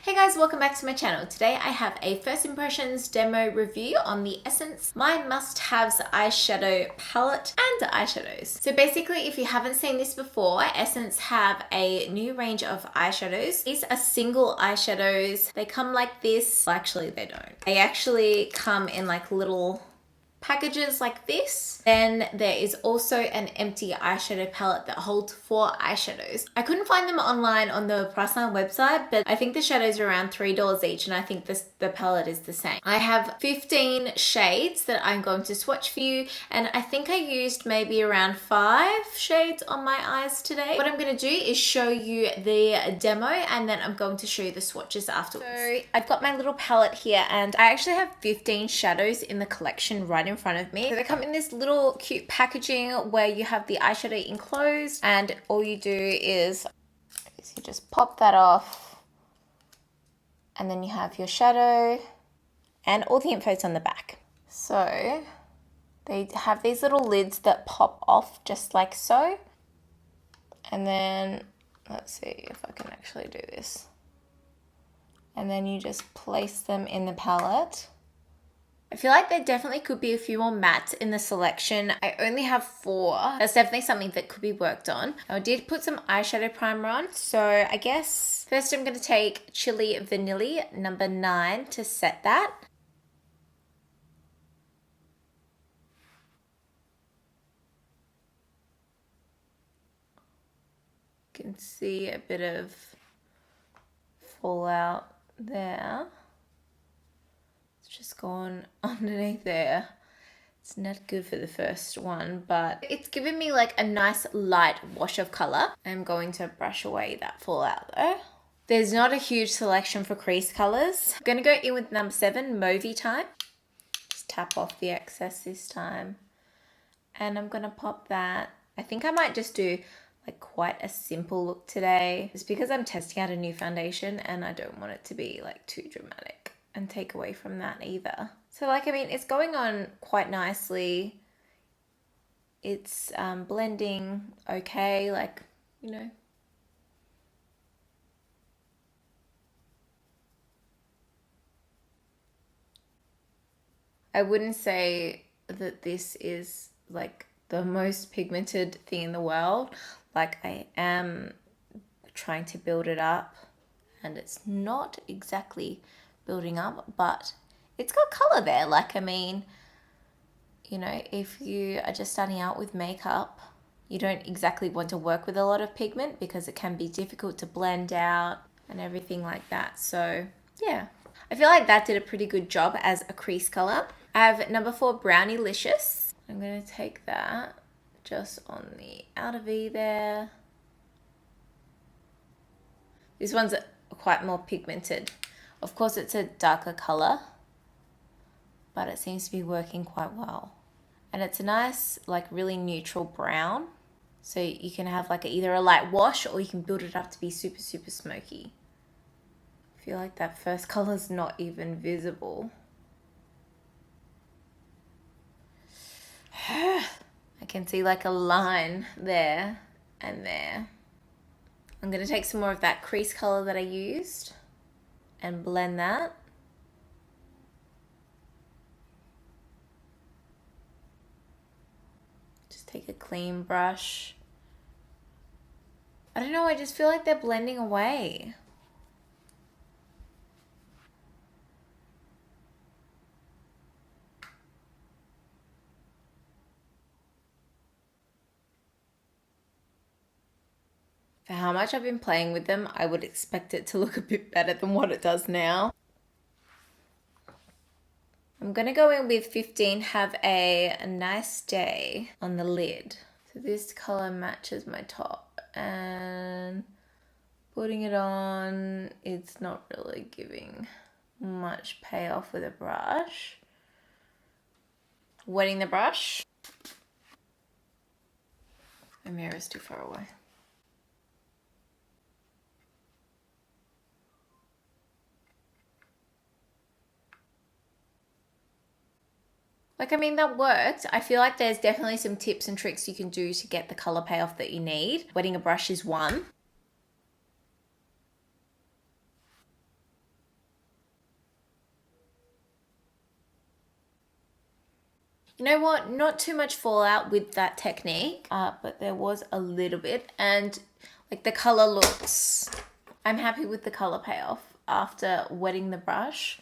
Hey guys, welcome back to my channel. Today I have a first impressions demo review on the Essence My Must Haves eyeshadow palette and eyeshadows. So basically, if you haven't seen this before, Essence have a new range of eyeshadows. These are single eyeshadows. They come like this. Well, actually they don't. They actually come in like little packages like this. Then there is also an empty eyeshadow palette that holds 4 eyeshadows. I couldn't find them online on the Priceline website, but I think the shadows are around $3 each, and I think the palette is the same. I have 15 shades that I'm going to swatch for you, and I think I used maybe around 5 shades on my eyes today. What I'm going to do is show you the demo, and then I'm going to show you the swatches afterwards. So I've got my little palette here, and I actually have 15 shadows in the collection right in front of me. So they come in this little cute packaging where you have the eyeshadow enclosed, and all you do is you just pop that off, and then you have your shadow and all the info's on the back. So they have these little lids that pop off just like so, and then let's see if I can actually do this, and then you just place them in the palette. I feel like there definitely could be a few more mattes in the selection. I only have 4. That's definitely something that could be worked on. I did put some eyeshadow primer on, so I guess first I'm going to take Chili Vanilla number 9 to set that. You can see a bit of fallout there. Just gone underneath there. It's not good for the first one, but it's given me like a nice light wash of color. I'm going to brush away that fallout though. There's not a huge selection for crease colors. I'm gonna go in with number 7, Mauvey Time. Just tap off the excess this time. And I'm gonna pop that. I think I might just do like quite a simple look today. It's because I'm testing out a new foundation and I don't want it to be like too dramatic and take away from that either. So like, I mean, it's going on quite nicely. It's blending okay, like, you know. I wouldn't say that this is like the most pigmented thing in the world. Like, I am trying to build it up and it's not exactly building up, but it's got color there. Like, I mean, you know, if you are just starting out with makeup, you don't exactly want to work with a lot of pigment because it can be difficult to blend out and everything like that. So yeah, I feel like that did a pretty good job as a crease color. I have number 4, Brownylicious. I'm going to take that just on the outer V there. This one's quite more pigmented. Of course, it's a darker color, but it seems to be working quite well. And it's a nice, like, really neutral brown. So you can have like either a light wash or you can build it up to be super, super smoky. I feel like that first color's not even visible. I can see like a line there and there. I'm going to take some more of that crease color that I used and blend that. Just take a clean brush. I don't know, I just feel like they're blending away. For how much I've been playing with them, I would expect it to look a bit better than what it does now. I'm gonna go in with 15 Have a Nice Day on the lid. So this color matches my top, and putting it on, it's not really giving much payoff with a brush. Wetting the brush. My mirror is too far away. Like, I mean, that worked. I feel like there's definitely some tips and tricks you can do to get the color payoff that you need. Wetting a brush is one. You know what? Not too much fallout with that technique, but there was a little bit. And like the color looks, I'm happy with the color payoff after wetting the brush.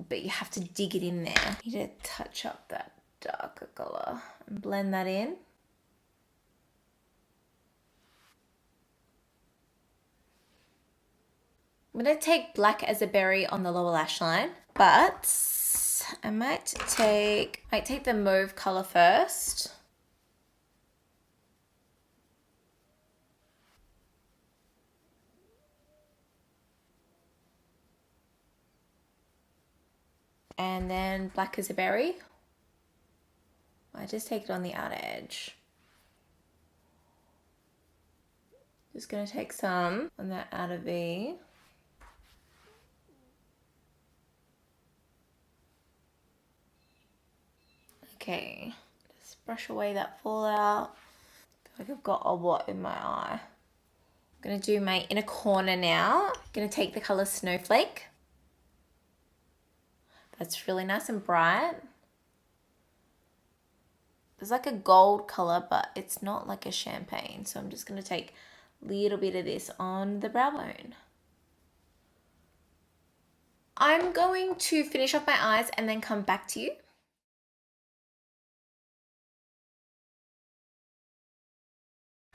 But you have to dig it in there. You need to touch up that darker color and blend that in. I'm going to take Black as a Berry on the lower lash line, but I might take the mauve color first. And then Black as a Berry. I just take it on the outer edge. Just going to take some on that outer V. Okay, just brush away that fallout. I feel like I've got a lot in my eye. I'm gonna do my inner corner now. I'm gonna take the color Snowflake. That's really nice and bright. There's like a gold color, but it's not like a champagne. So I'm just gonna take a little bit of this on the brow bone. I'm going to finish off my eyes and then come back to you.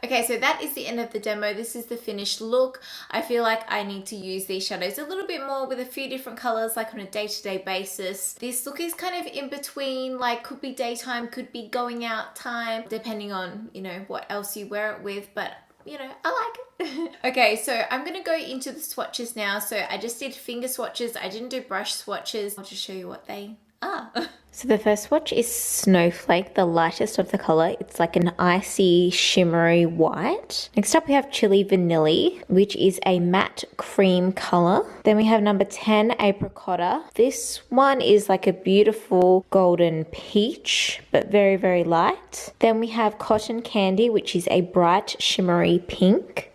Okay, so that is the end of the demo. This is the finished look. I feel like I need to use these shadows a little bit more with a few different colors, like on a day-to-day basis. This look is kind of in between, like could be daytime, could be going out time, depending on, you know, what else you wear it with, but you know, I like it. Okay, so I'm gonna go into the swatches now. So I just did finger swatches. I didn't do brush swatches. I'll just show you what they are. So the first swatch is Snowflake, the lightest of the color. It's like an icy, shimmery white. Next up we have Chili Vanilli, which is a matte cream color. Then we have number 10, Apricotta. This one is like a beautiful golden peach, but very, very light. Then we have Cotton Candy, which is a bright, shimmery pink.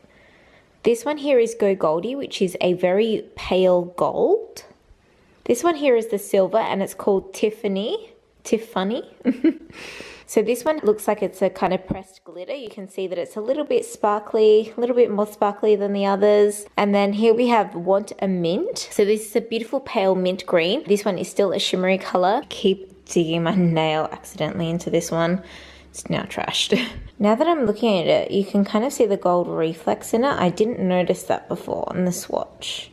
This one here is Go Goldie, which is a very pale gold. This one here is the silver and it's called Tiffany. So this one looks like it's a kind of pressed glitter. You can see that it's a little bit sparkly, a little bit more sparkly than the others. And then here we have Want a Mint. So this is a beautiful pale mint green. This one is still a shimmery color. Keep digging my nail accidentally into this one. It's now trashed. Now that I'm looking at it, you can kind of see the gold reflex in it. I didn't notice that before on the swatch.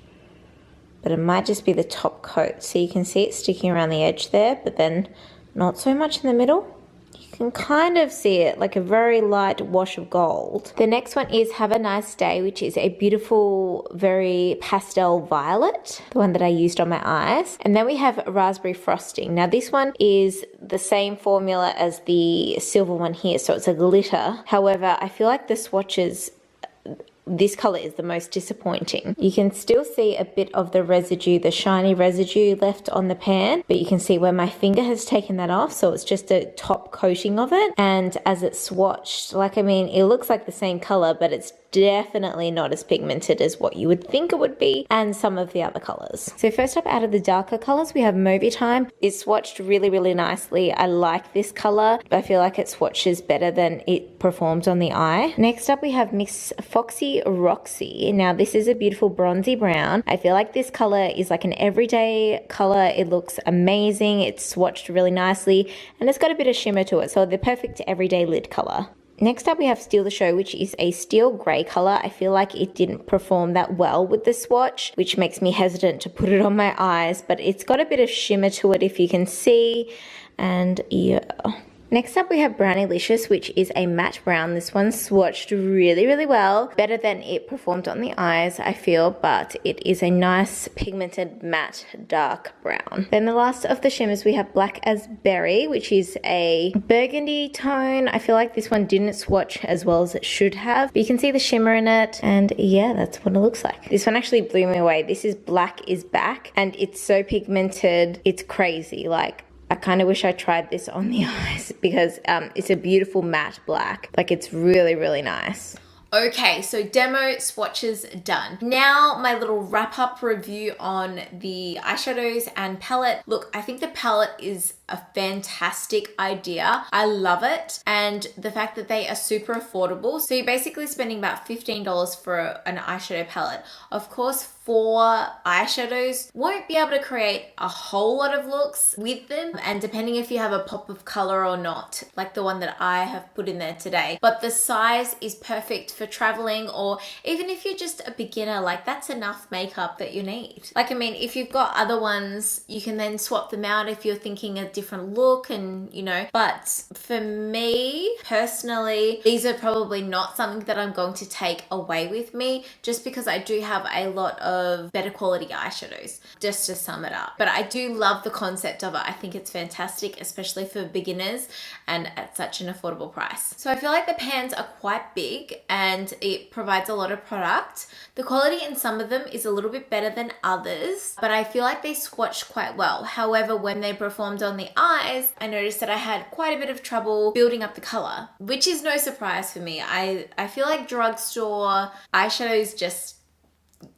But it might just be the top coat. So you can see it sticking around the edge there, but then not so much in the middle. You can kind of see it like a very light wash of gold. The next one is Have a Nice Day, which is a beautiful, very pastel violet, the one that I used on my eyes. And then we have Raspberry Frosting. Now this one is the same formula as the silver one here, so it's a glitter. However, I feel like the swatches, this color is the most disappointing. You can still see a bit of the residue, the shiny residue left on the pan, but you can see where my finger has taken that off, so it's just a top coating of it. And as it's swatched, like, I mean, it looks like the same color, but it's definitely not as pigmented as what you would think it would be, and some of the other colors. So first up, out of the darker colors, we have Movie Time. It's swatched really, really nicely. I like this color, but I feel like it swatches better than it performed on the eye. Next up, we have Miss Foxy Roxy. Now this is a beautiful bronzy brown. I feel like this color is like an everyday color. It looks amazing. It's swatched really nicely, and it's got a bit of shimmer to it, so the perfect everyday lid color. Next up we have Steal the Show, which is a steel grey colour. I feel like it didn't perform that well with the swatch, which makes me hesitant to put it on my eyes, but it's got a bit of shimmer to it if you can see, and yeah. Next up we have Brownylicious, which is a matte brown. This one swatched really, really well. Better than it performed on the eyes, I feel, but it is a nice pigmented matte dark brown. Then the last of the shimmers, we have Black as Berry, which is a burgundy tone. I feel like this one didn't swatch as well as it should have, but you can see the shimmer in it, and yeah, that's what it looks like. This one actually blew me away. This is Black is Back, and it's so pigmented, it's crazy. Like, I kind of wish I tried this on the eyes because it's a beautiful matte black. Like, it's really, really nice. Okay, so demo swatches done. Now my little wrap up review on the eyeshadows and palette. Look, I think the palette is a fantastic idea. I love it. And the fact that they are super affordable. So you're basically spending about $15 for an eyeshadow palette. Of course, 4 eyeshadows won't be able to create a whole lot of looks with them, and depending if you have a pop of color or not, like the one that I have put in there today. But the size is perfect for traveling, or even if you're just a beginner, like that's enough makeup that you need. Like, I mean, if you've got other ones, you can then swap them out if you're thinking a different look, and you know. But for me personally, these are probably not something that I'm going to take away with me, just because I do have a lot of better quality eyeshadows, just to sum it up. But I do love the concept of it. I think it's fantastic, especially for beginners and at such an affordable price. So I feel like the pans are quite big and it provides a lot of product. The quality in some of them is a little bit better than others, but I feel like they swatched quite well. However, when they performed on the eyes, I noticed that I had quite a bit of trouble building up the color, which is no surprise for me. I feel like drugstore eyeshadows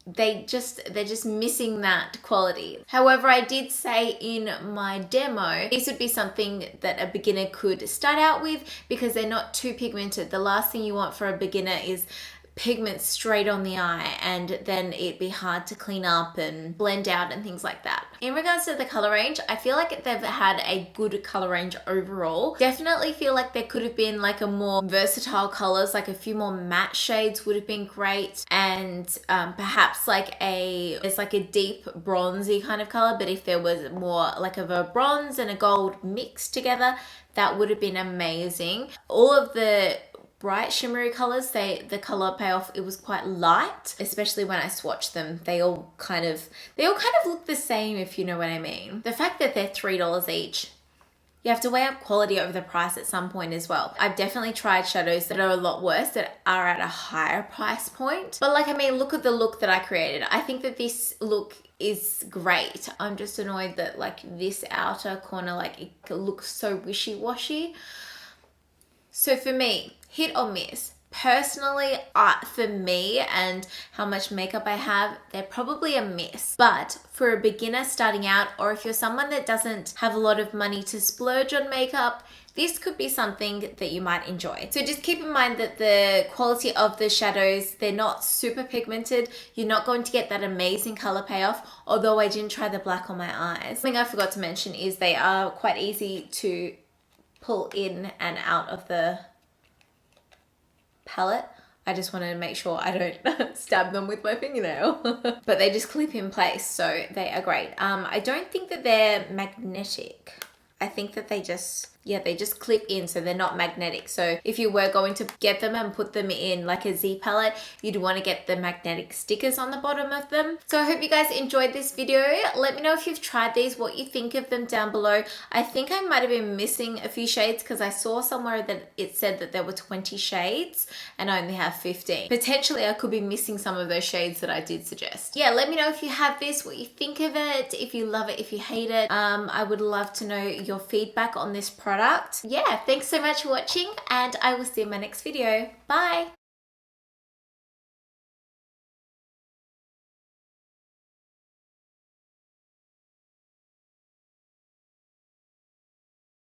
they're just missing that quality. However, I did say in my demo, these would be something that a beginner could start out with because they're not too pigmented. The last thing you want for a beginner is pigment straight on the eye, and then it'd be hard to clean up and blend out and things like that. In regards to the color range, I feel like they've had a good color range overall. Definitely feel like there could have been like a more versatile colors, like a few more matte shades would have been great, and perhaps there's like a deep bronzy kind of color, but if there was more like of a bronze and a gold mixed together, that would have been amazing. All of the bright shimmery colors, the color payoff, it was quite light, especially when I swatched them. They all kind of look the same, if you know what I mean. The fact that they're $3 each, you have to weigh up quality over the price at some point as well. I've definitely tried shadows that are a lot worse, that are at a higher price point. But like, I mean, look at the look that I created. I think that this look is great. I'm just annoyed that like this outer corner, like it looks so wishy-washy. So for me, hit or miss. Personally, for me and how much makeup I have, they're probably a miss. But for a beginner starting out, or if you're someone that doesn't have a lot of money to splurge on makeup, this could be something that you might enjoy. So just keep in mind that the quality of the shadows, they're not super pigmented. You're not going to get that amazing color payoff, although I didn't try the black on my eyes. Something I forgot to mention is they are quite easy to pull in and out of the palette. I just wanted to make sure I don't stab them with my fingernail. But they just clip in place, so they are great. I don't think that they're magnetic. I think that they just clip in, so they're not magnetic. So if you were going to get them and put them in like a Z palette, you'd want to get the magnetic stickers on the bottom of them. So I hope you guys enjoyed this video. Let me know if you've tried these, what you think of them down below. I think I might have been missing a few shades because I saw somewhere that it said that there were 20 shades and I only have 15. Potentially I could be missing some of those shades that I did suggest. Yeah, let me know if you have this, what you think of it, if you love it, if you hate it. I would love to know your feedback on this product. Yeah, thanks so much for watching, and I will see you in my next video. Bye!